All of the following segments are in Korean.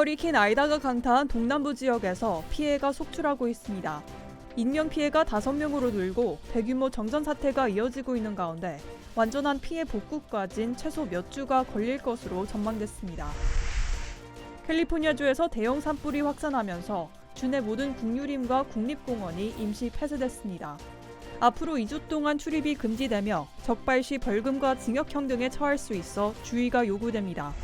허리케인 아이다가 강타한 동남부 지역에서 피해가 속출하고 있습니다. 인명피해가 5명으로 늘고 대규모 정전 사태가 이어지고 있는 가운데 완전한 피해 복구까진 최소 몇 주가 걸릴 것으로 전망됐습니다. 캘리포니아주에서 대형 산불이 확산하면서 주내 모든 국유림과 국립공원이 임시 폐쇄됐습니다. 앞으로 2주 동안 출입이 금지되며 적발시 벌금과 징역형 등에 처할 수 있어 주의가 요구됩니다.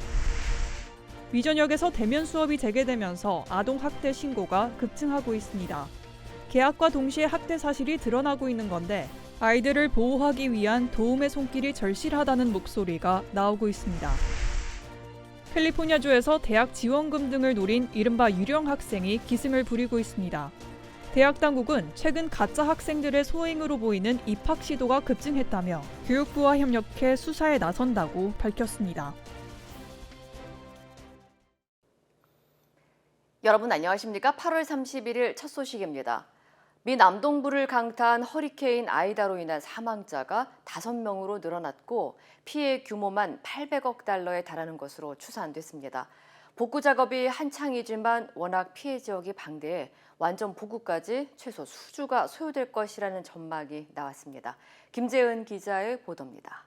위전역에서 대면 수업이 재개되면서 아동학대 신고가 급증하고 있습니다. 개학과 동시에 학대 사실이 드러나고 있는 건데 아이들을 보호하기 위한 도움의 손길이 절실하다는 목소리가 나오고 있습니다. 캘리포니아주에서 대학 지원금 등을 노린 이른바 유령 학생이 기승을 부리고 있습니다. 대학 당국은 최근 가짜 학생들의 소행으로 보이는 입학 시도가 급증했다며 교육부와 협력해 수사에 나선다고 밝혔습니다. 여러분 안녕하십니까? 8월 31일 첫 소식입니다. 미 남동부를 강타한 허리케인 아이다로 인한 사망자가 5명으로 늘어났고 피해 규모만 800억 달러에 달하는 것으로 추산됐습니다. 복구 작업이 한창이지만 워낙 피해 지역이 방대해 완전 복구까지 최소 수주가 소요될 것이라는 전망이 나왔습니다. 김재은 기자의 보도입니다.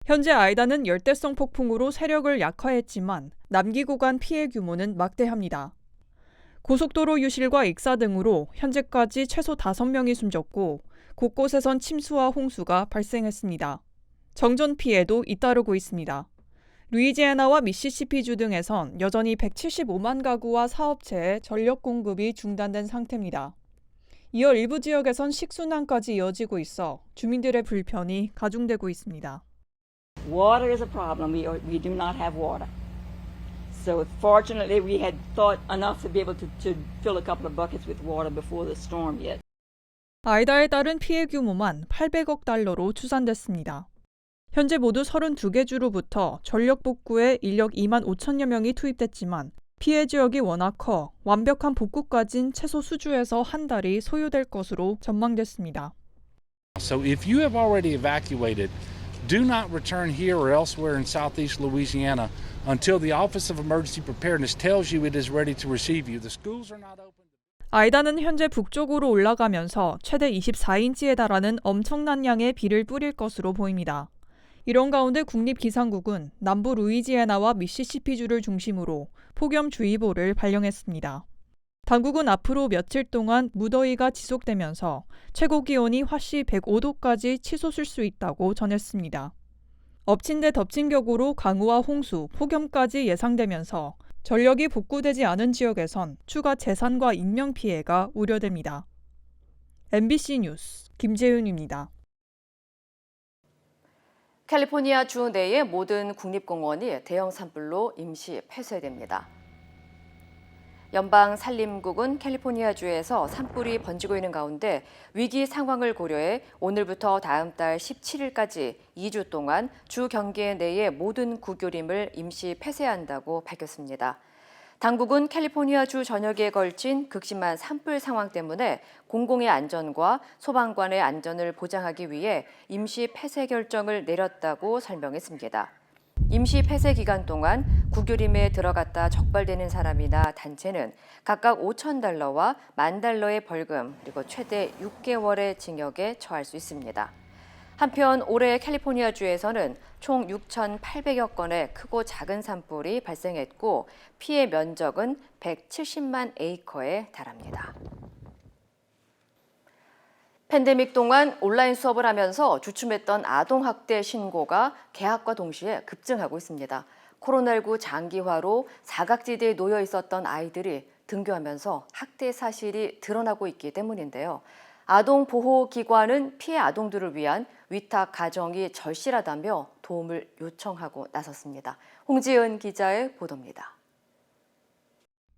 현재 아이다는 열대성 폭풍으로 세력을 약화했지만 남기고 간 피해 규모는 막대합니다. 고속도로 유실과 익사 등으로 현재까지 최소 5명이 숨졌고 곳곳에선 침수와 홍수가 발생했습니다. 정전 피해도 잇따르고 있습니다. 루이지애나와 미시시피주 등에선 여전히 175만 가구와 사업체의 전력 공급이 중단된 상태입니다. 이어 일부 지역에선 식순환까지 이어지고 있어 주민들의 불편이 가중되고 있습니다. Water is a problem. We do not have water. So fortunately, we had thought enough to be able to fill a couple of buckets with water before the storm hit. 아이다에 따른 피해 규모만 800억 달러로 추산됐습니다. 현재 모두 32개 주로부터 전력 복구에 인력 2만 5천여 명이 투입됐지만 피해 지역이 워낙 커 완벽한 복구까진 최소 수주에서 한 달이 소요될 것으로 전망됐습니다. So if you have already evacuated, do not return here or elsewhere in southeast Louisiana until the Office of Emergency Preparedness tells you it is ready to receive you. The schools are not open. 아이다는 현재 북쪽으로 올라가면서 최대 24인치에 달하는 엄청난 양의 비를 뿌릴 것으로 보입니다. 이런 가운데 국립기상국은 남부 루이지애나와 미시시피주를 중심으로 폭염주의보를 발령했습니다. 당국은 앞으로 며칠 동안 무더위가 지속되면서 최고 기온이 화씨 105도까지 치솟을 수 있다고 전했습니다. 엎친 데 덮친 격으로 강우와 홍수, 폭염까지 예상되면서 전력이 복구되지 않은 지역에선 추가 재산과 인명피해가 우려됩니다. MBC 뉴스 김재윤입니다. 캘리포니아 주 내의 모든 국립공원이 대형 산불로 임시 폐쇄됩니다. 연방산림국은 캘리포니아주에서 산불이 번지고 있는 가운데 위기 상황을 고려해 오늘부터 다음 달 17일까지 2주 동안 주 경계 내의 모든 국유림을 임시 폐쇄한다고 밝혔습니다. 당국은 캘리포니아주 전역에 걸친 극심한 산불 상황 때문에 공공의 안전과 소방관의 안전을 보장하기 위해 임시 폐쇄 결정을 내렸다고 설명했습니다. 임시 폐쇄 기간 동안 국유림에 들어갔다 적발되는 사람이나 단체는 각각 $5,000와 $10,000의 벌금 그리고 최대 6개월의 징역에 처할 수 있습니다. 한편 올해 캘리포니아주에서는 총 6,800여 건의 크고 작은 산불이 발생했고 피해 면적은 170만 에이커에 달합니다. 팬데믹 동안 온라인 수업을 하면서 주춤했던 아동학대 신고가 개학과 동시에 급증하고 있습니다. 코로나19 장기화로 사각지대에 놓여 있었던 아이들이 등교하면서 학대 사실이 드러나고 있기 때문인데요. 아동보호기관은 피해 아동들을 위한 위탁 가정이 절실하다며 도움을 요청하고 나섰습니다. 홍지은 기자의 보도입니다.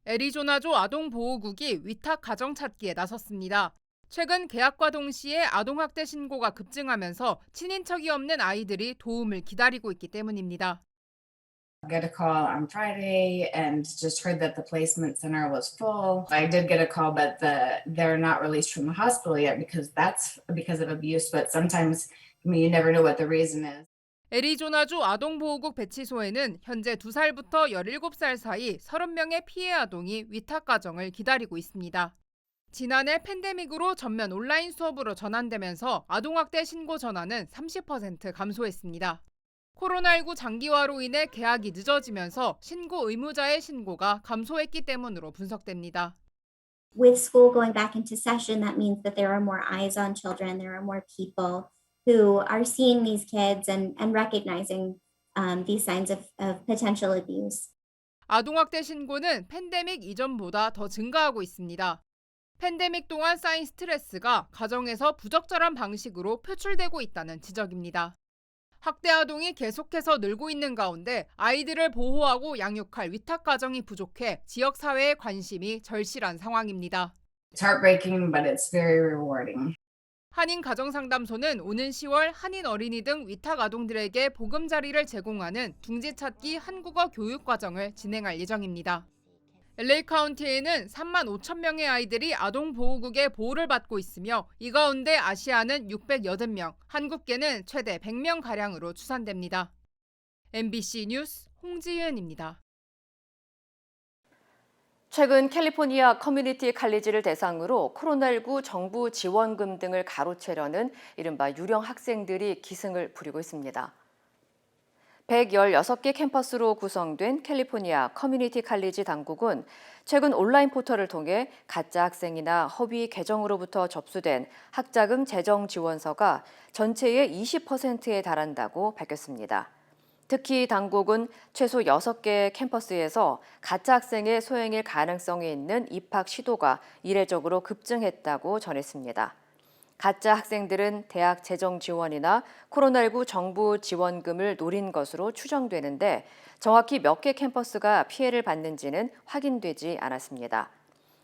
애리조나주 아동보호국이 위탁 가정 찾기에 나섰습니다. 최근 개학과 동시에 아동학대 신고가 급증하면서 친인척이 없는 아이들이 도움을 기다리고 있기 때문입니다. I got a call on Friday and just heard that the placement center was full. I did get a call, but they're not released from the hospital yet because that's because of abuse. But sometimes, you never know what the reason is. 애리조나주 아동보호국 배치소에는 현재 2살부터 17살 사이 30명의 피해 아동이 위탁 가정을 기다리고 있습니다. 지난해 팬데믹으로 전면 온라인 수업으로 전환되면서 아동학대 신고 전화는 30% 감소했습니다. 코로나19 장기화로 인해 개학이 늦어지면서 신고 의무자의 신고가 감소했기 때문으로 분석됩니다. With school going back into session, that means that there are more eyes on children, there are more people who are seeing these kids and recognizing these signs of potential abuse. 아동학대 신고는 팬데믹 이전보다 더 증가하고 있습니다. 팬데믹 동안 쌓인 스트레스가 가정에서 부적절한 방식으로 표출되고 있다는 지적입니다. 학대 아동이 계속해서 늘고 있는 가운데 아이들을 보호하고 양육할 위탁 가정이 부족해 지역 사회의 관심이 절실한 상황입니다. It's heartbreaking, but it's very rewarding. 한인 가정상담소는 오는 10월 한인 어린이 등 위탁 아동들에게 보금자리를 제공하는 둥지 찾기 한국어 교육 과정을 진행할 예정입니다. LA 카운티에는 3만 5천 명의 아이들이 아동보호국의 보호를 받고 있으며 이 가운데 아시아는 680명, 한국계는 최대 100명가량으로 추산됩니다. MBC 뉴스 홍지은입니다. 최근 캘리포니아 커뮤니티 칼리지를 대상으로 코로나19 정부 지원금 등을 가로채려는 이른바 유령 학생들이 기승을 부리고 있습니다. 116개 캠퍼스로 구성된 캘리포니아 커뮤니티 칼리지 당국은 최근 온라인 포털을 통해 가짜 학생이나 허위 계정으로부터 접수된 학자금 재정 지원서가 전체의 20%에 달한다고 밝혔습니다. 특히 당국은 최소 6개 캠퍼스에서 가짜 학생의 소행일 가능성이 있는 입학 시도가 이례적으로 급증했다고 전했습니다. 가짜 학생들은 대학 재정 지원이나 코로나19 정부 지원금을 노린 것으로 추정되는데 정확히 몇 개 캠퍼스가 피해를 받는지는 확인되지 않았습니다.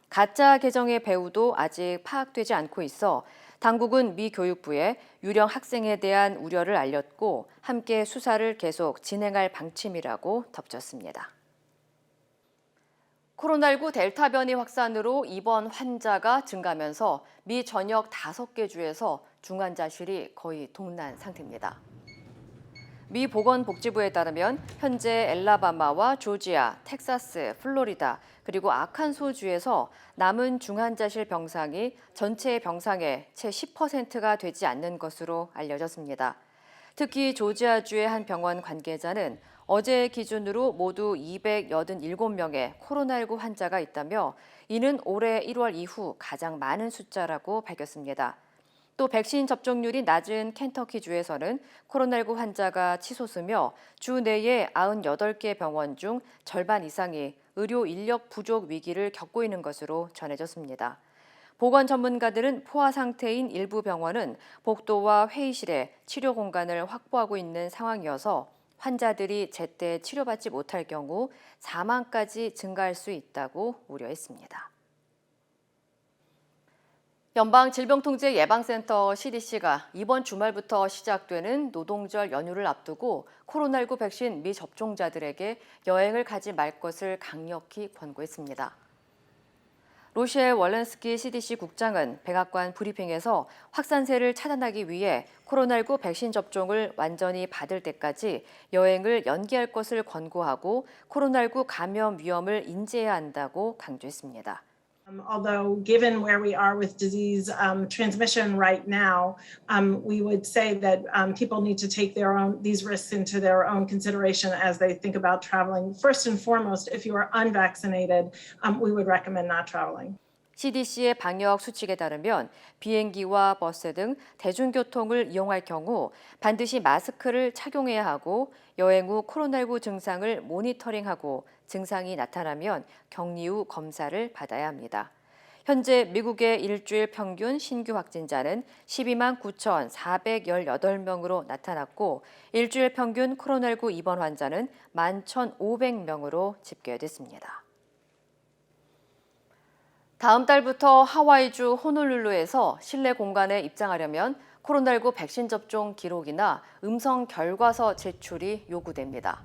가짜 계정의 배후도 아직 파악되지 않고 있어 당국은 미 교육부에 유령 학생에 대한 우려를 알렸고 함께 수사를 계속 진행할 방침이라고 덧붙였습니다. 코로나19 델타 변이 확산으로 입원 환자가 증가하면서 미 전역 5개 주에서 중환자실이 거의 동난 상태입니다. 미 보건복지부에 따르면 현재 엘라바마와 조지아, 텍사스, 플로리다, 그리고 아칸소주에서 남은 중환자실 병상이 전체 병상의 채 10%가 되지 않는 것으로 알려졌습니다. 특히 조지아주의 한 병원 관계자는 어제 기준으로 모두 287명의 코로나19 환자가 있다며 이는 올해 1월 이후 가장 많은 숫자라고 밝혔습니다. 또 백신 접종률이 낮은 켄터키주에서는 코로나19 환자가 치솟으며 주 내에 98개 병원 중 절반 이상이 의료 인력 부족 위기를 겪고 있는 것으로 전해졌습니다. 보건 전문가들은 포화 상태인 일부 병원은 복도와 회의실에 치료 공간을 확보하고 있는 상황이어서 환자들이 제때 치료받지 못할 경우 사망까지 증가할 수 있다고 우려했습니다. 연방질병통제예방센터 CDC가 이번 주말부터 시작되는 노동절 연휴를 앞두고 코로나19 백신 미접종자들에게 여행을 가지 말 것을 강력히 권고했습니다. 로시엘 월렌스키 CDC 국장은 백악관 브리핑에서 확산세를 차단하기 위해 코로나19 백신 접종을 완전히 받을 때까지 여행을 연기할 것을 권고하고 코로나19 감염 위험을 인지해야 한다고 강조했습니다. Although given where we are with disease transmission right now, we would say that people need to take these risks into their own consideration as they think about traveling. First and foremost, if you are unvaccinated, we would recommend not traveling. CDC의 방역 수칙에 따르면 비행기와 버스 등 대중교통을 이용할 경우 반드시 마스크를 착용해야 하고 여행 후 코로나19 증상을 모니터링하고 증상이 나타나면 격리 후 검사를 받아야 합니다. 현재 미국의 일주일 평균 신규 확진자는 12만 9,418명으로 나타났고 일주일 평균 코로나19 입원 환자는 11,500명으로 집계됐습니다. 다음 달부터 하와이주 호놀룰루에서 실내 공간에 입장하려면 코로나19 백신 접종 기록이나 음성 결과서 제출이 요구됩니다.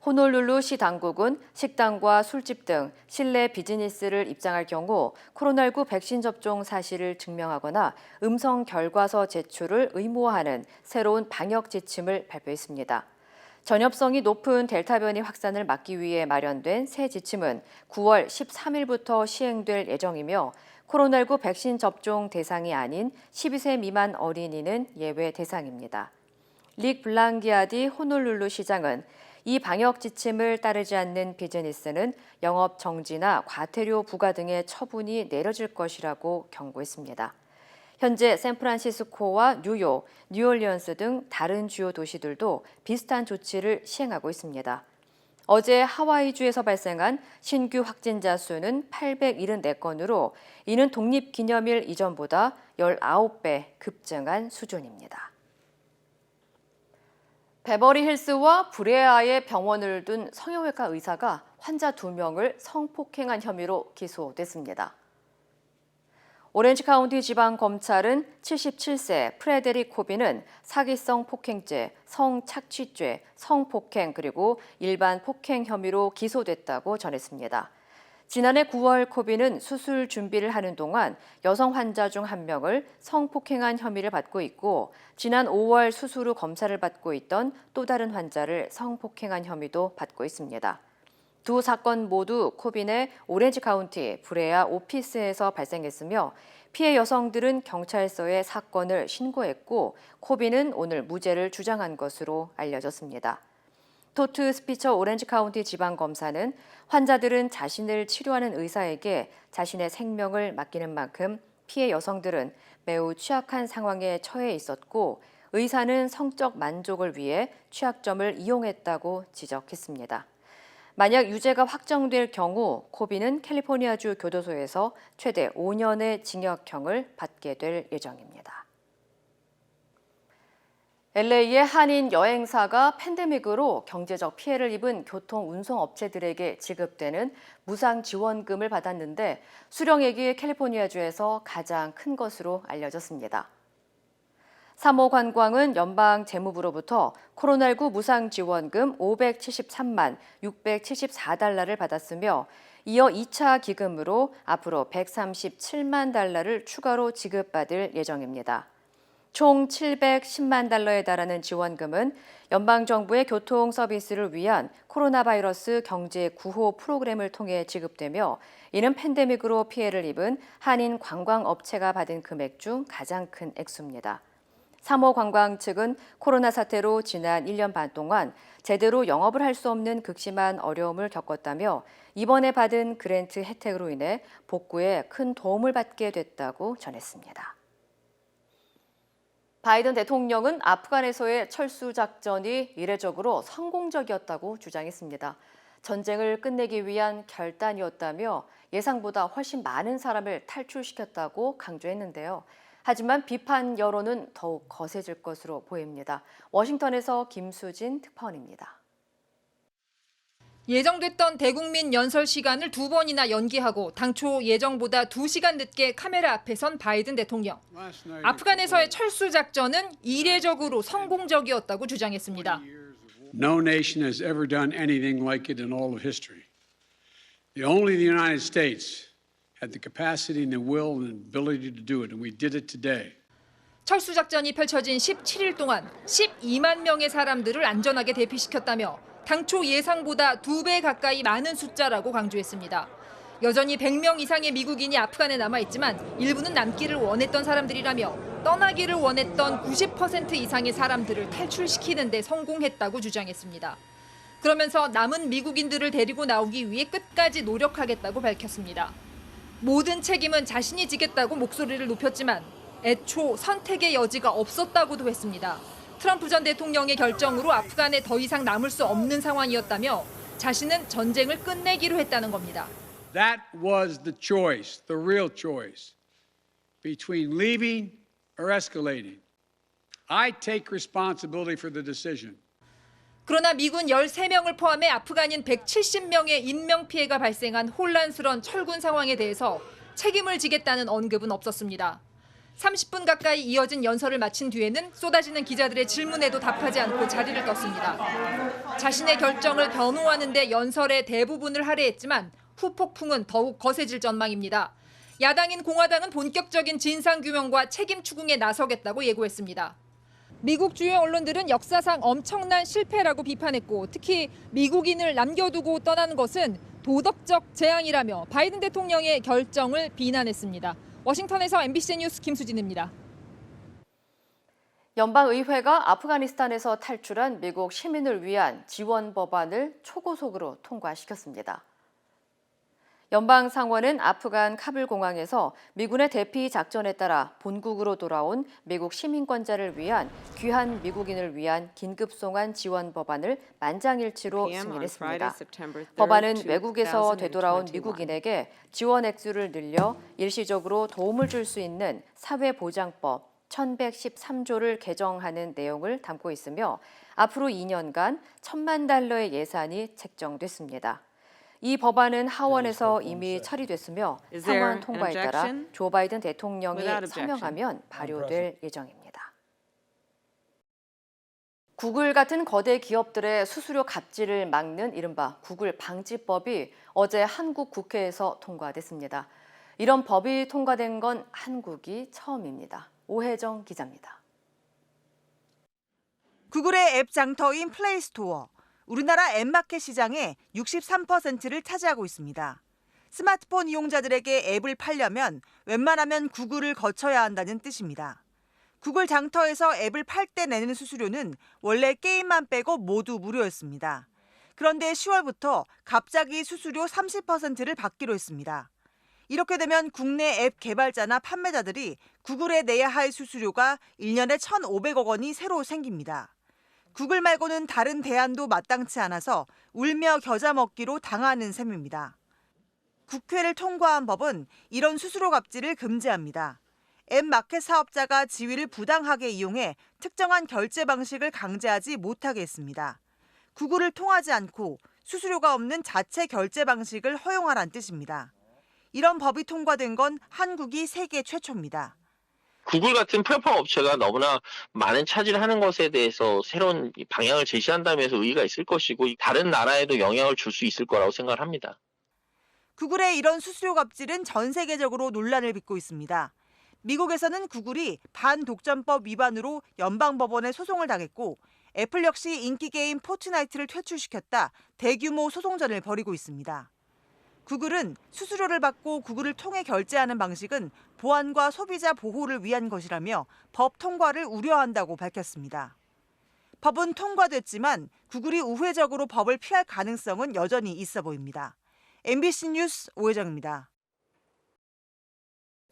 호놀룰루 시 당국은 식당과 술집 등 실내 비즈니스를 입장할 경우 코로나19 백신 접종 사실을 증명하거나 음성 결과서 제출을 의무화하는 새로운 방역 지침을 발표했습니다. 전염성이 높은 델타 변이 확산을 막기 위해 마련된 새 지침은 9월 13일부터 시행될 예정이며 코로나19 백신 접종 대상이 아닌 12세 미만 어린이는 예외 대상입니다. 릭 블랑기아디 호놀룰루 시장은 이 방역 지침을 따르지 않는 비즈니스는 영업 정지나 과태료 부과 등의 처분이 내려질 것이라고 경고했습니다. 현재 샌프란시스코와 뉴욕, 뉴올리언스 등 다른 주요 도시들도 비슷한 조치를 시행하고 있습니다. 어제 하와이주에서 발생한 신규 확진자 수는 874건으로 이는 독립기념일 이전보다 19배 급증한 수준입니다. 베버리힐스와 브레아에 병원을 둔 성형외과 의사가 환자 2명을 성폭행한 혐의로 기소됐습니다. 오렌지 카운티 지방검찰은 77세 프레데릭 코비는 사기성 폭행죄, 성착취죄, 성폭행 그리고 일반 폭행 혐의로 기소됐다고 전했습니다. 지난해 9월 코비는 수술 준비를 하는 동안 여성 환자 중 1명을 성폭행한 혐의를 받고 있고 지난 5월 수술 후 검사를 받고 있던 또 다른 환자를 성폭행한 혐의도 받고 있습니다. 두 사건 모두 코빈의 오렌지 카운티 브레아 오피스에서 발생했으며 피해 여성들은 경찰서에 사건을 신고했고 코빈은 오늘 무죄를 주장한 것으로 알려졌습니다. 토트 스피처 오렌지 카운티 지방검사는 환자들은 자신을 치료하는 의사에게 자신의 생명을 맡기는 만큼 피해 여성들은 매우 취약한 상황에 처해 있었고 의사는 성적 만족을 위해 취약점을 이용했다고 지적했습니다. 만약 유죄가 확정될 경우 코비는 캘리포니아주 교도소에서 최대 5년의 징역형을 받게 될 예정입니다. LA의 한인 여행사가 팬데믹으로 경제적 피해를 입은 교통 운송업체들에게 지급되는 무상 지원금을 받았는데 수령액이 캘리포니아주에서 가장 큰 것으로 알려졌습니다. 3호 관광은 연방 재무부로부터 코로나19 무상 지원금 573만 674달러를 받았으며 이어 2차 기금으로 앞으로 137만 달러를 추가로 지급받을 예정입니다. 총 710만 달러에 달하는 지원금은 연방정부의 교통 서비스를 위한 코로나 바이러스 경제 구호 프로그램을 통해 지급되며 이는 팬데믹으로 피해를 입은 한인 관광업체가 받은 금액 중 가장 큰 액수입니다. 3호 관광 측은 코로나 사태로 지난 1년 반 동안 제대로 영업을 할 수 없는 극심한 어려움을 겪었다며 이번에 받은 그랜트 혜택으로 인해 복구에 큰 도움을 받게 됐다고 전했습니다. 바이든 대통령은 아프간에서의 철수 작전이 이례적으로 성공적이었다고 주장했습니다. 전쟁을 끝내기 위한 결단이었다며 예상보다 훨씬 많은 사람을 탈출시켰다고 강조했는데요. 하지만 비판 여론은 더욱 거세질 것으로 보입니다. 워싱턴에서 김수진 특파원입니다. 예정됐던 대국민 연설 시간을 2번이나 연기하고 당초 예정보다 2시간 늦게 카메라 앞에 선 바이든 대통령. 아프간에서의 철수 작전은 이례적으로 성공적이었다고 주장했습니다. No nation has ever done anything like it in all of history. Only the United States had the capacity and the will and ability to do it, and we did it today. 철수 작전이 펼쳐진 17일 동안 12만 명의 사람들을 안전하게 대피시켰다며 당초 예상보다 2배 가까이 많은 숫자라고 강조했습니다. 여전히 100명 이상의 미국인이 아프간에 남아있지만 일부는 남기를 원했던 사람들이라며 떠나기를 원했던 90% 이상의 사람들을 탈출시키는 데 성공했다고 주장했습니다. 그러면서 남은 미국인들을 데리고 나오기 위해 끝까지 노력하겠다고 밝혔습니다. 모든 책임은 자신이 지겠다고 목소리를 높였지만 애초 선택의 여지가 없었다고도 했습니다. 트럼프 전 대통령의 결정으로 아프간에 더 이상 남을 수 없는 상황이었다며 자신은 전쟁을 끝내기로 했다는 겁니다. That was the choice, the real choice, between leaving or escalating. I take responsibility for the decision. 그러나 미군 13명을 포함해 아프간인 170명의 인명피해가 발생한 혼란스러운 철군 상황에 대해서 책임을 지겠다는 언급은 없었습니다. 30분 가까이 이어진 연설을 마친 뒤에는 쏟아지는 기자들의 질문에도 답하지 않고 자리를 떴습니다. 자신의 결정을 변호하는 데 연설의 대부분을 할애했지만 후폭풍은 더욱 거세질 전망입니다. 야당인 공화당은 본격적인 진상규명과 책임 추궁에 나서겠다고 예고했습니다. 미국 주요 언론들은 역사상 엄청난 실패라고 비판했고 특히 미국인을 남겨두고 떠나는 것은 도덕적 재앙이라며 바이든 대통령의 결정을 비난했습니다. 워싱턴에서 MBC 뉴스 김수진입니다. 연방의회가 아프가니스탄에서 탈출한 미국 시민을 위한 지원 법안을 초고속으로 통과시켰습니다. 연방상원은 아프간 카불 공항에서 미군의 대피 작전에 따라 본국으로 돌아온 미국 시민권자를 위한 귀한 미국인을 위한 긴급 송환 지원 법안을 만장일치로 승인했습니다. 법안은 외국에서 되돌아온 미국인에게 지원 액수를 늘려 일시적으로 도움을 줄 수 있는 사회보장법 1113조를 개정하는 내용을 담고 있으며 앞으로 2년간 $10,000,000의 예산이 책정됐습니다. 이 법안은 하원에서 이미 처리됐으며 상원 통과에 따라 조 바이든 대통령이 서명하면 발효될 예정입니다. 구글 같은 거대 기업들의 수수료 갑질을 막는 이른바 구글 방지법이 어제 한국 국회에서 통과됐습니다. 이런 법이 통과된 건 한국이 처음입니다. 오혜정 기자입니다. 구글의 앱 장터인 플레이스토어. 우리나라 앱마켓 시장의 63%를 차지하고 있습니다. 스마트폰 이용자들에게 앱을 팔려면 웬만하면 구글을 거쳐야 한다는 뜻입니다. 구글 장터에서 앱을 팔 때 내는 수수료는 원래 게임만 빼고 모두 무료였습니다. 그런데 10월부터 갑자기 수수료 30%를 받기로 했습니다. 이렇게 되면 국내 앱 개발자나 판매자들이 구글에 내야 할 수수료가 1년에 1,500억 원이 새로 생깁니다. 구글 말고는 다른 대안도 마땅치 않아서 울며 겨자 먹기로 당하는 셈입니다. 국회를 통과한 법은 이런 수수료 갑질을 금지합니다. 앱 마켓 사업자가 지위를 부당하게 이용해 특정한 결제 방식을 강제하지 못하게 했습니다. 구글을 통하지 않고 수수료가 없는 자체 결제 방식을 허용하란 뜻입니다. 이런 법이 통과된 건 한국이 세계 최초입니다. 구글 같은 플랫폼 업체가 너무나 많은 차지를 하는 것에 대해서 새로운 방향을 제시한다면서 의의가 있을 것이고 다른 나라에도 영향을 줄 수 있을 거라고 생각을 합니다. 구글의 이런 수수료 갑질은 전 세계적으로 논란을 빚고 있습니다. 미국에서는 구글이 반독점법 위반으로 연방법원에 소송을 당했고 애플 역시 인기 게임 포트나이트를 퇴출시켰다 대규모 소송전을 벌이고 있습니다. 구글은 수수료를 받고 구글을 통해 결제하는 방식은 보안과 소비자 보호를 위한 것이라며 법 통과를 우려한다고 밝혔습니다. 법은 통과됐지만 구글이 우회적으로 법을 피할 가능성은 여전히 있어 보입니다. MBC 뉴스 오혜정입니다.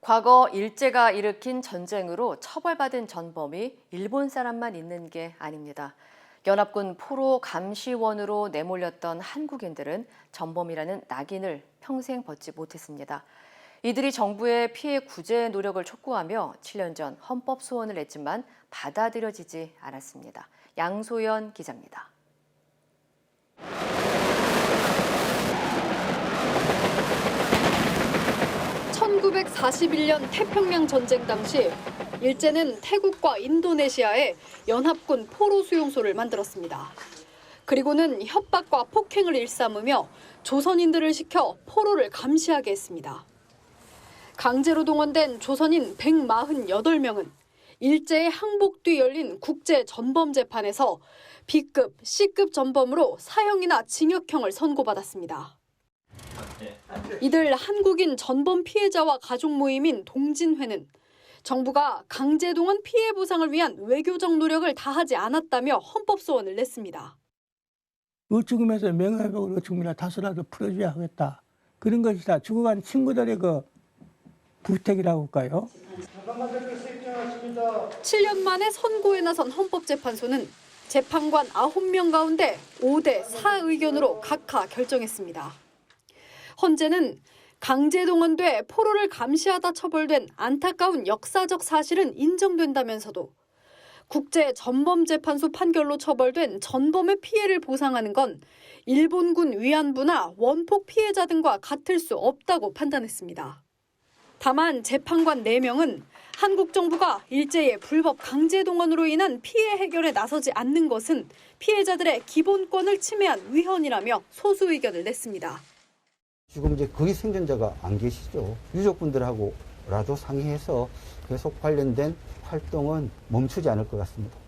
과거 일제가 일으킨 전쟁으로 처벌받은 전범이 일본 사람만 있는 게 아닙니다. 연합군 포로 감시원으로 내몰렸던 한국인들은 전범이라는 낙인을 평생 벗지 못했습니다. 이들이 정부의 피해 구제 노력을 촉구하며 7년 전 헌법 소원을 냈지만 받아들여지지 않았습니다. 양소연 기자입니다. 1941년 태평양 전쟁 당시 일제는 태국과 인도네시아에 연합군 포로 수용소를 만들었습니다. 그리고는 협박과 폭행을 일삼으며 조선인들을 시켜 포로를 감시하게 했습니다. 강제로 동원된 조선인 148명은 일제의 항복 뒤 열린 국제 전범 재판에서 B급, C급 전범으로 사형이나 징역형을 선고받았습니다. 이들 한국인 전범 피해자와 가족 모임인 동진회는 정부가 강제동원 피해 보상을 위한 외교적 노력을 다하지 않았다며 헌법 소원을 냈습니다. 죽으면서 명예회복으로 죽으면 다소라도 풀어줘야 하겠다. 그런 것이다. 죽어간 친구들의 그 부탁이라고 할까요? 7년 만에 선고에 나선 헌법재판소는 재판관 9명 가운데 5대 4 의견으로 각하 결정했습니다. 헌재는 강제동원돼 포로를 감시하다 처벌된 안타까운 역사적 사실은 인정된다면서도 국제전범재판소 판결로 처벌된 전범의 피해를 보상하는 건 일본군 위안부나 원폭 피해자 등과 같을 수 없다고 판단했습니다. 다만 재판관 4명은 한국 정부가 일제의 불법 강제 동원으로 인한 피해 해결에 나서지 않는 것은 피해자들의 기본권을 침해한 위헌이라며 소수 의견을 냈습니다. 지금 이제 거의 생존자가 안 계시죠. 유족분들하고라도 상의해서 계속 관련된 활동은 멈추지 않을 것 같습니다.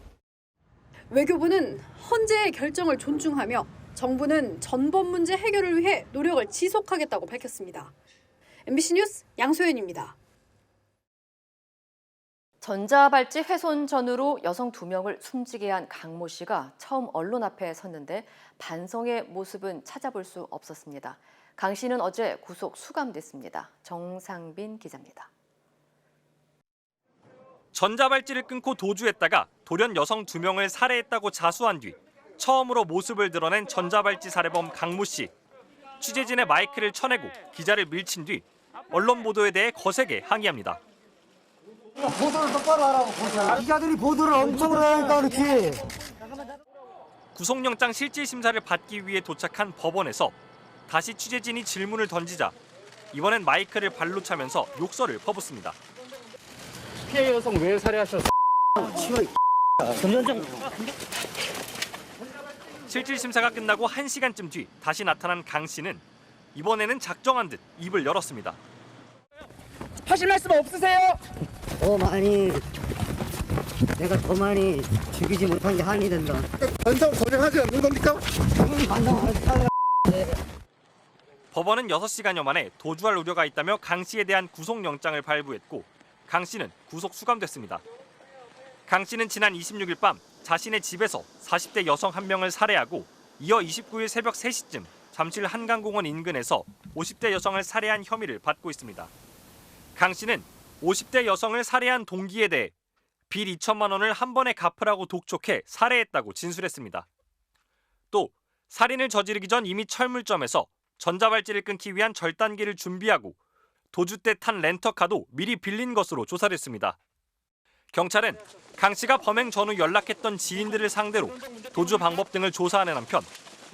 외교부는 헌재의 결정을 존중하며 정부는 전범 문제 해결을 위해 노력을 지속하겠다고 밝혔습니다. MBC 뉴스 양소연입니다. 전자발찌 훼손 전후로 여성 2명을 숨지게 한 강모 씨가 처음 언론 앞에 섰는데 반성의 모습은 찾아볼 수 없었습니다. 강 씨는 어제 구속 수감됐습니다. 정상빈 기자입니다. 전자발찌를 끊고 도주했다가 돌연 여성 2명을 살해했다고 자수한 뒤 처음으로 모습을 드러낸 전자발찌 살해범 강모 씨. 취재진의 마이크를 쳐내고 기자를 밀친 뒤 언론 보도에 대해 거세게 항의합니다. 보도를 똑바로 하라고 보자. 기자들이 보도를 엄청 하니까 그렇지. 구속영장 실질심사를 받기 위해 도착한 법원에서 다시 취재진이 질문을 던지자 이번엔 마이크를 발로 차면서 욕설을 퍼붓습니다. 피해 여성 왜 살해하셨어? 실질심사가 끝나고 1시간쯤 뒤 다시 나타난 강 씨는 이번에는 작정한 듯 입을 열었습니다. 하실 말씀 없으세요? 내가 더 많이 죽이지 못한 게 한이 된다. 반성 전형하지 않는 겁니까? 법원은 6시간여 만에 도주할 우려가 있다며 강 씨에 대한 구속영장을 발부했고 강 씨는 구속 수감됐습니다. 강 씨는 지난 26일 밤 자신의 집에서 40대 여성 1명을 살해하고 이어 29일 새벽 3시쯤 잠실 한강공원 인근에서 50대 여성을 살해한 혐의를 받고 있습니다. 강 씨는 50대 여성을 살해한 동기에 대해 빌 2천만 원을 한 번에 갚으라고 독촉해 살해했다고 진술했습니다. 또 살인을 저지르기 전 이미 철물점에서 전자발찌를 끊기 위한 절단기를 준비하고 도주 때 탄 렌터카도 미리 빌린 것으로 조사를 했습니다. 경찰은 강 씨가 범행 전후 연락했던 지인들을 상대로 도주 방법 등을 조사하는 한편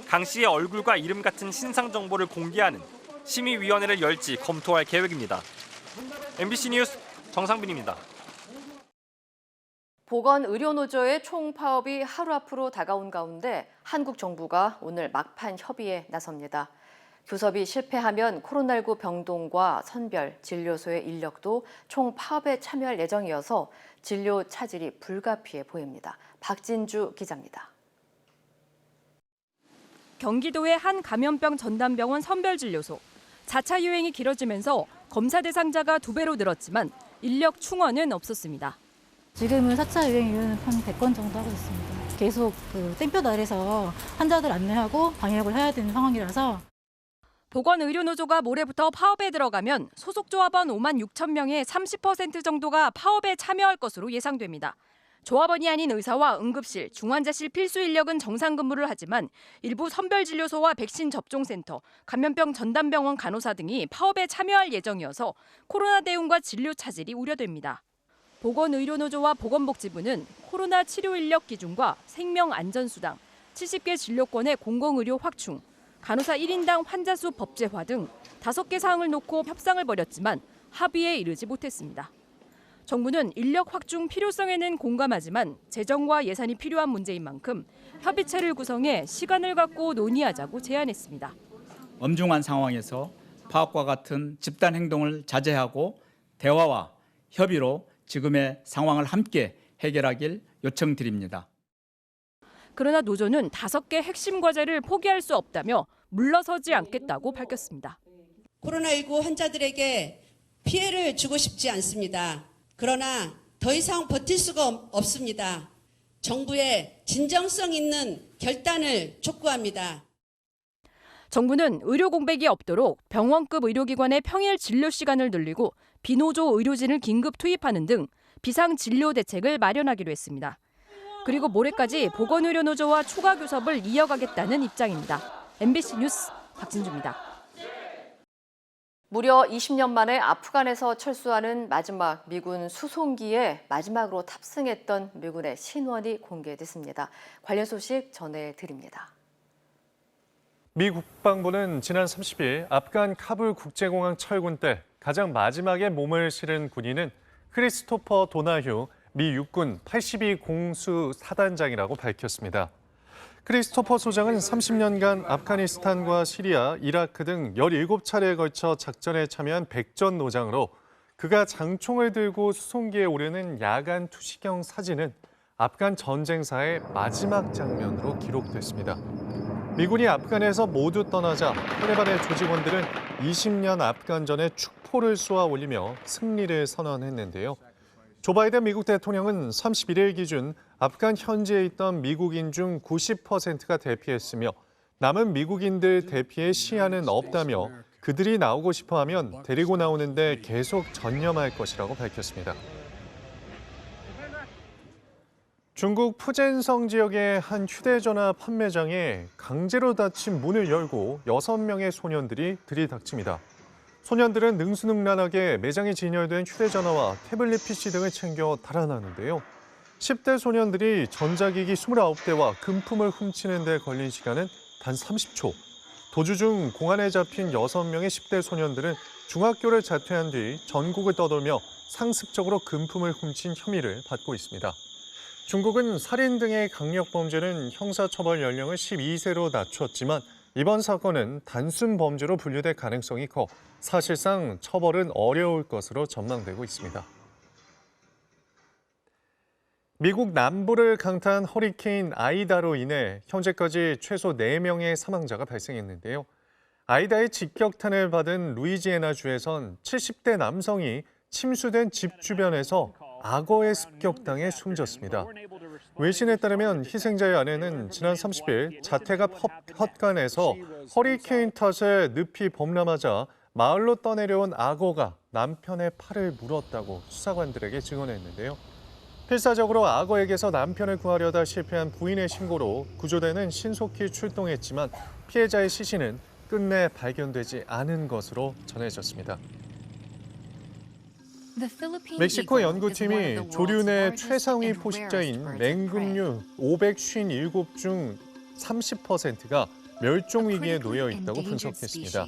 강 씨의 얼굴과 이름 같은 신상 정보를 공개하는 심의위원회를 열지 검토할 계획입니다. MBC 뉴스 정상빈입니다. 보건의료노조의 총파업이 하루 앞으로 다가온 가운데 한국 정부가 오늘 막판 협의에 나섭니다. 교섭이 실패하면 코로나19 병동과 선별, 진료소의 인력도 총파업에 참여할 예정이어서 진료 차질이 불가피해 보입니다. 박진주 기자입니다. 경기도의 한 감염병 전담병원 선별진료소. 4차 유행이 길어지면서 검사 대상자가 2배로 늘었지만 인력 충원은 없었습니다. 지금은 4차 유행 이후는 한 100건 정도 하고 있습니다. 계속 땡볕 아래서 환자들 안내하고 방역을 해야 되는 상황이라서. 보건의료노조가 모레부터 파업에 들어가면 소속 조합원 5만 6천 명의 30% 정도가 파업에 참여할 것으로 예상됩니다. 조합원이 아닌 의사와 응급실, 중환자실 필수 인력은 정상 근무를 하지만 일부 선별진료소와 백신 접종센터, 감염병 전담병원 간호사 등이 파업에 참여할 예정이어서 코로나 대응과 진료 차질이 우려됩니다. 보건의료노조와 보건복지부는 코로나 치료 인력 기준과 생명안전수당, 70개 진료권의 공공의료 확충, 간호사 1인당 환자 수 법제화 등 5개 사항을 놓고 협상을 벌였지만 합의에 이르지 못했습니다. 정부는 인력 확충 필요성에는 공감하지만 재정과 예산이 필요한 문제인 만큼 협의체를 구성해 시간을 갖고 논의하자고 제안했습니다. 엄중한 상황에서 파업과 같은 집단 행동을 자제하고 대화와 협의로 지금의 상황을 함께 해결하길 요청드립니다. 그러나 노조는 5개 핵심 과제를 포기할 수 없다며 물러서지 않겠다고 밝혔습니다. 코로나19 환자들에게 피해를 주고 싶지 않습니다. 그러나 더 이상 버틸 수가 없습니다. 정부의 진정성 있는 결단을 촉구합니다. 정부는 의료 공백이 없도록 병원급 의료기관의 평일 진료 시간을 늘리고 비노조 의료진을 긴급 투입하는 등 비상 진료 대책을 마련하기로 했습니다. 그리고 모레까지 보건의료노조와 추가 교섭을 이어가겠다는 입장입니다. MBC 뉴스 박진주입니다. 무려 20년 만에 아프간에서 철수하는 마지막 미군 수송기에 마지막으로 탑승했던 미군의 신원이 공개됐습니다. 관련 소식 전해드립니다. 미 국방부는 지난 30일 아프간 카불 국제공항 철군 때 가장 마지막에 몸을 실은 군인은 크리스토퍼 도나휴 미 육군 82 공수사단장이라고 밝혔습니다. 크리스토퍼 소장은 30년간 아프가니스탄과 시리아, 이라크 등 17차례에 걸쳐 작전에 참여한 백전 노장으로 그가 장총을 들고 수송기에 오르는 야간 투시경 사진은 아프간 전쟁사의 마지막 장면으로 기록됐습니다. 미군이 아프간에서 모두 떠나자 탈레반의 조직원들은 20년 아프간전에 축포를 쏘아 올리며 승리를 선언했는데요. 조 바이든 미국 대통령은 31일 기준 아프간 현지에 있던 미국인 중 90%가 대피했으며 남은 미국인들 대피의 시야는 없다며 그들이 나오고 싶어하면 데리고 나오는데 계속 전념할 것이라고 밝혔습니다. 중국 푸젠성 지역의 한 휴대전화 판매장에 강제로 닫힌 문을 열고 6명의 소년들이 들이닥칩니다. 소년들은 능수능란하게 매장에 진열된 휴대전화와 태블릿 PC 등을 챙겨 달아나는데요. 10대 소년들이 전자기기 29대와 금품을 훔치는 데 걸린 시간은 단 30초. 도주 중 공안에 잡힌 6명의 10대 소년들은 중학교를 자퇴한 뒤 전국을 떠돌며 상습적으로 금품을 훔친 혐의를 받고 있습니다. 중국은 살인 등의 강력범죄는 형사처벌 연령을 12세로 낮췄지만 이번 사건은 단순 범죄로 분류될 가능성이 커 사실상 처벌은 어려울 것으로 전망되고 있습니다. 미국 남부를 강타한 허리케인 아이다로 인해 현재까지 최소 4명의 사망자가 발생했는데요. 아이다의 직격탄을 받은 루이지애나주에선 70대 남성이 침수된 집 주변에서 악어에 습격당해 숨졌습니다. 외신에 따르면 희생자의 아내는 지난 30일 자택 앞 헛간에서 허리케인 탓에 늪이 범람하자 마을로 떠내려온 악어가 남편의 팔을 물었다고 수사관들에게 증언했는데요. 필사적으로 악어에게서 남편을 구하려다 실패한 부인의 신고로 구조대는 신속히 출동했지만 피해자의 시신은 끝내 발견되지 않은 것으로 전해졌습니다. 멕시코 연구팀이 조류 내 최상위 포식자인 맹금류 557 중 30%가 멸종 위기에 놓여 있다고 분석했습니다.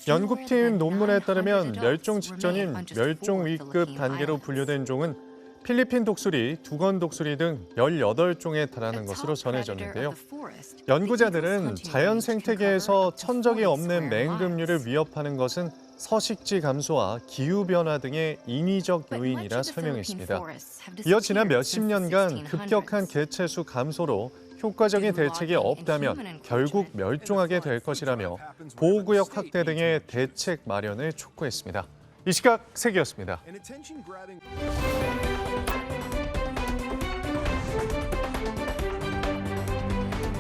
연구팀 논문에 따르면 멸종 직전인 멸종 위급 단계로 분류된 종은 필리핀 독수리, 두건 독수리 등 18종에 달하는 것으로 전해졌는데요. 연구자들은 자연 생태계에서 천적이 없는 맹금류를 위협하는 것은 서식지 감소와 기후변화 등의 인위적 요인이라 설명했습니다. 이어 지난 몇십 년간 급격한 개체수 감소로 효과적인 대책이 없다면 결국 멸종하게 될 것이라며 보호구역 확대 등의 대책 마련을 촉구했습니다. 이 시각 세계였습니다.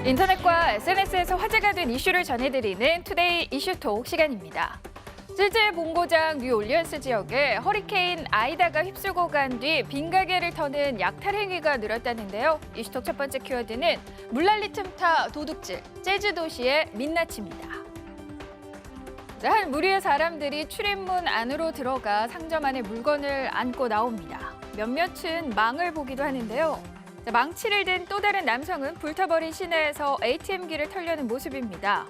인터넷과 SNS에서 화제가 된 이슈를 전해드리는 투데이 이슈톡 시간입니다. 실제 본고장 뉴올리언스 지역에 허리케인 아이다가 휩쓸고 간 뒤 빈 가게를 터는 약탈 행위가 늘었다는데요. 이슈톡 첫 번째 키워드는 물난리 틈타 도둑질, 재즈 도시의 민낯입니다. 한 무리의 사람들이 출입문 안으로 들어가 상점 안에 물건을 안고 나옵니다. 몇몇은 망을 보기도 하는데요. 망치를 든 또 다른 남성은 불타버린 시내에서 ATM기를 털려는 모습입니다.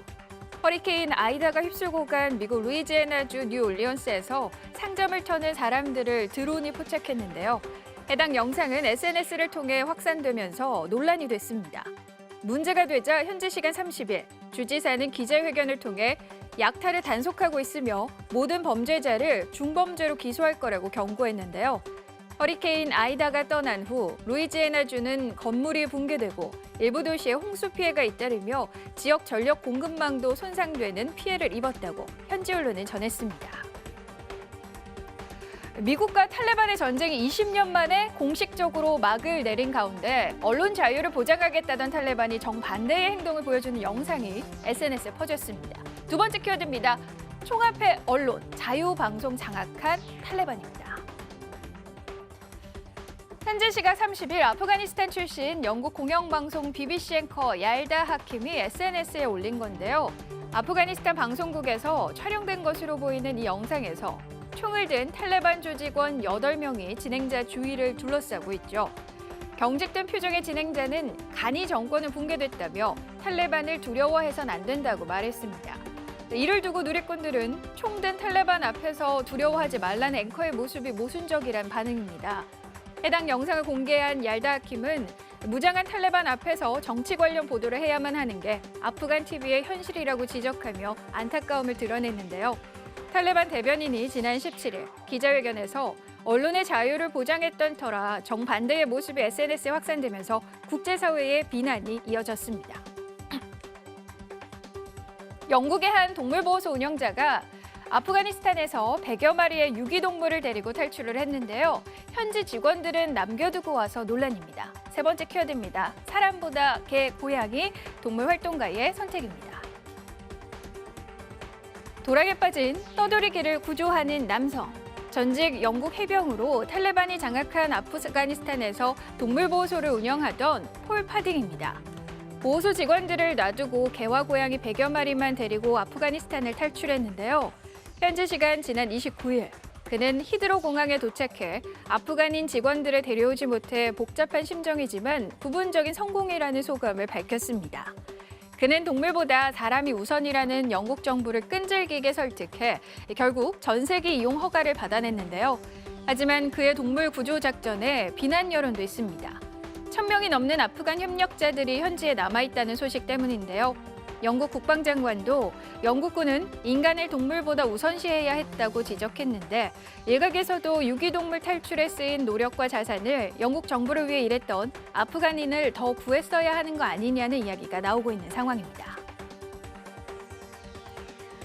허리케인 아이다가 휩쓸고 간 미국 루이지애나주 뉴올리언스에서 상점을 터는 사람들을 드론이 포착했는데요. 해당 영상은 SNS를 통해 확산되면서 논란이 됐습니다. 문제가 되자 현지 시간 30일 주지사는 기자회견을 통해 약탈을 단속하고 있으며 모든 범죄자를 중범죄로 기소할 거라고 경고했는데요. 허리케인 아이다가 떠난 후 루이지애나주는 건물이 붕괴되고 일부 도시에 홍수 피해가 잇따르며 지역 전력 공급망도 손상되는 피해를 입었다고 현지 언론은 전했습니다. 미국과 탈레반의 전쟁이 20년 만에 공식적으로 막을 내린 가운데 언론 자유를 보장하겠다던 탈레반이 정반대의 행동을 보여주는 영상이 SNS에 퍼졌습니다. 두 번째 키워드입니다. 총합회 언론, 자유방송 장악한 탈레반입니다. 현지 시각 30일 아프가니스탄 출신 영국 공영방송 BBC 앵커 얄다 하킴이 SNS에 올린 건데요. 아프가니스탄 방송국에서 촬영된 것으로 보이는 이 영상에서 총을 든 탈레반 조직원 8명이 진행자 주위를 둘러싸고 있죠. 경직된 표정의 진행자는 간이 정권은 붕괴됐다며 탈레반을 두려워해선 안 된다고 말했습니다. 이를 두고 누리꾼들은 총든 탈레반 앞에서 두려워하지 말라는 앵커의 모습이 모순적이란 반응입니다. 해당 영상을 공개한 얄다 하킴은 무장한 탈레반 앞에서 정치 관련 보도를 해야만 하는 게 아프간 TV의 현실이라고 지적하며 안타까움을 드러냈는데요. 탈레반 대변인이 지난 17일 기자회견에서 언론의 자유를 보장했던 터라 정반대의 모습이 SNS에 확산되면서 국제사회의 비난이 이어졌습니다. 영국의 한 동물보호소 운영자가 아프가니스탄에서 100여 마리의 유기동물을 데리고 탈출을 했는데요. 현지 직원들은 남겨두고 와서 논란입니다. 세 번째 키워드입니다. 사람보다 개, 고양이, 동물활동가의 선택입니다. 도락에 빠진 떠돌이개를 구조하는 남성. 전직 영국 해병으로 탈레반이 장악한 아프가니스탄에서 동물보호소를 운영하던 폴 파딩입니다. 보호소 직원들을 놔두고 개와 고양이 100여 마리만 데리고 아프가니스탄을 탈출했는데요. 현지 시간 지난 29일 그는 히드로 공항에 도착해 아프간인 직원들을 데려오지 못해 복잡한 심정이지만 부분적인 성공이라는 소감을 밝혔습니다. 그는 동물보다 사람이 우선이라는 영국 정부를 끈질기게 설득해 결국 전세기 이용 허가를 받아냈는데요. 하지만 그의 동물 구조 작전에 비난 여론도 있습니다. 1,000명이 넘는 아프간 협력자들이 현지에 남아있다는 소식 때문인데요. 영국 국방장관도 영국군은 인간을 동물보다 우선시해야 했다고 지적했는데 일각에서도 유기동물 탈출에 쓰인 노력과 자산을 영국 정부를 위해 일했던 아프간인을 더 구했어야 하는 거 아니냐는 이야기가 나오고 있는 상황입니다.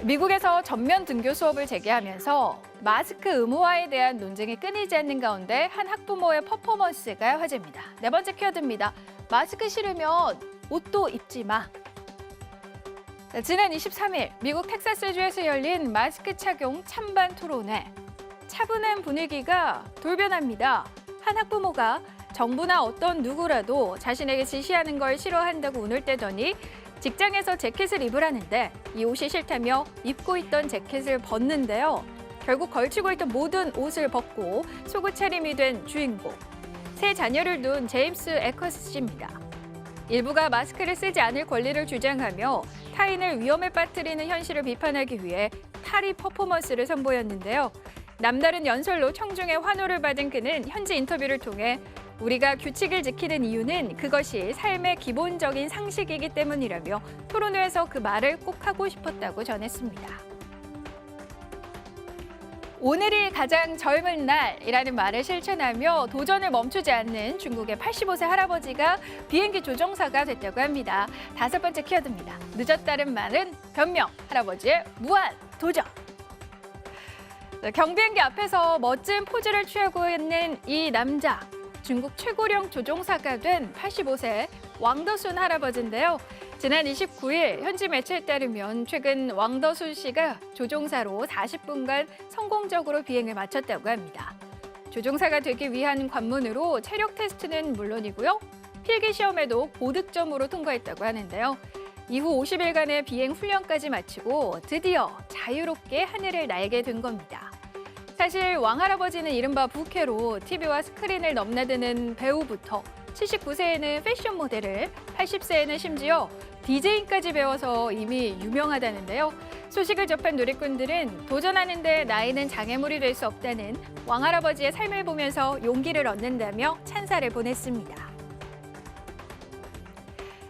미국에서 전면 등교 수업을 재개하면서 마스크 의무화에 대한 논쟁이 끊이지 않는 가운데 한 학부모의 퍼포먼스가 화제입니다. 네 번째 키워드입니다. 마스크 싫으면 옷도 입지 마. 지난 23일 미국 텍사스주에서 열린 마스크 착용 찬반 토론회. 차분한 분위기가 돌변합니다. 한 학부모가 정부나 어떤 누구라도 자신에게 지시하는 걸 싫어한다고 운을 떼더니 직장에서 재킷을 입으라는데 이 옷이 싫다며 입고 있던 재킷을 벗는데요. 결국 걸치고 있던 모든 옷을 벗고 속옷 차림이 된 주인공. 세 자녀를 둔 제임스 에커스 씨입니다. 일부가 마스크를 쓰지 않을 권리를 주장하며 타인을 위험에 빠뜨리는 현실을 비판하기 위해 탈의 퍼포먼스를 선보였는데요. 남다른 연설로 청중의 환호를 받은 그는 현지 인터뷰를 통해 우리가 규칙을 지키는 이유는 그것이 삶의 기본적인 상식이기 때문이라며 토론회에서 그 말을 꼭 하고 싶었다고 전했습니다. 오늘이 가장 젊은 날이라는 말을 실천하며 도전을 멈추지 않는 중국의 85세 할아버지가 비행기 조종사가 됐다고 합니다. 다섯 번째 키워드입니다. 늦었다는 말은 변명, 할아버지의 무한 도전. 경비행기 앞에서 멋진 포즈를 취하고 있는 이 남자. 중국 최고령 조종사가 된 85세 왕더순 할아버지인데요. 지난 29일 현지 매체에 따르면 최근 왕더순 씨가 조종사로 40분간 성공적으로 비행을 마쳤다고 합니다. 조종사가 되기 위한 관문으로 체력 테스트는 물론이고요. 필기 시험에도 고득점으로 통과했다고 하는데요. 이후 50일간의 비행 훈련까지 마치고 드디어 자유롭게 하늘을 날게 된 겁니다. 사실 왕할아버지는 이른바 부캐로 TV와 스크린을 넘나드는 배우부터 79세에는 패션 모델을, 80세에는 심지어 DJ까지 배워서 이미 유명하다는데요. 소식을 접한 누리꾼들은 도전하는데 나이는 장애물이 될 수 없다는 왕할아버지의 삶을 보면서 용기를 얻는다며 찬사를 보냈습니다.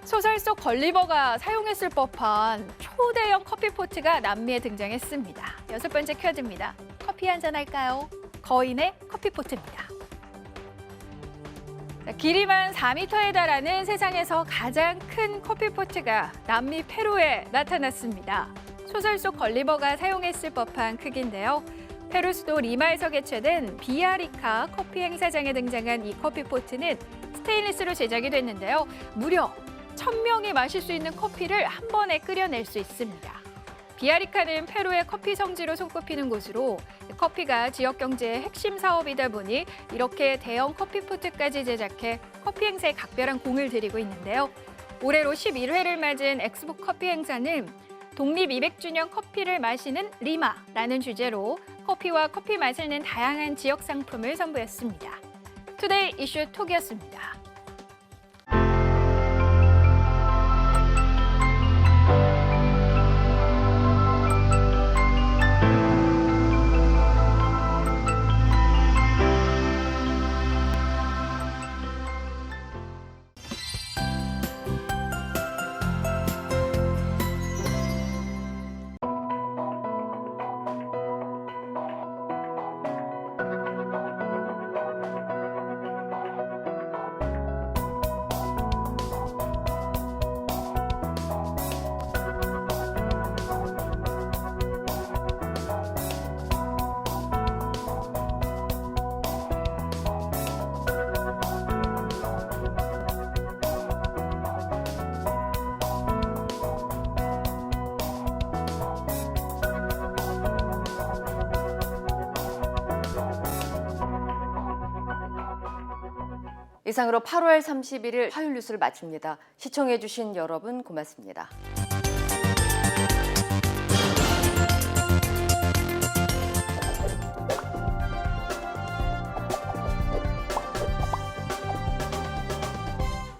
소설 속 걸리버가 사용했을 법한 초대형 커피포트가 남미에 등장했습니다. 여섯 번째 키워드입니다. 커피 한잔 할까요? 거인의 커피포트입니다. 길이만 4m에 달하는 세상에서 가장 큰 커피포트가 남미 페루에 나타났습니다. 소설 속 걸리버가 사용했을 법한 크기인데요. 페루 수도 리마에서 개최된 비아리카 커피 행사장에 등장한 이 커피포트는 스테인리스로 제작이 됐는데요. 무려 1,000명이 마실 수 있는 커피를 한 번에 끓여낼 수 있습니다. 비아리카는 페루의 커피 성지로 손꼽히는 곳으로 커피가 지역 경제의 핵심 사업이다 보니 이렇게 대형 커피포트까지 제작해 커피 행사에 각별한 공을 들이고 있는데요. 올해로 11회를 맞은 엑스포 커피 행사는 독립 200주년 커피를 마시는 리마라는 주제로 커피와 커피 맛을 낸 다양한 지역 상품을 선보였습니다. 투데이 이슈 톡이었습니다. 이상으로 8월 31일 화요일 뉴스를 마칩니다. 시청해주신 여러분 고맙습니다.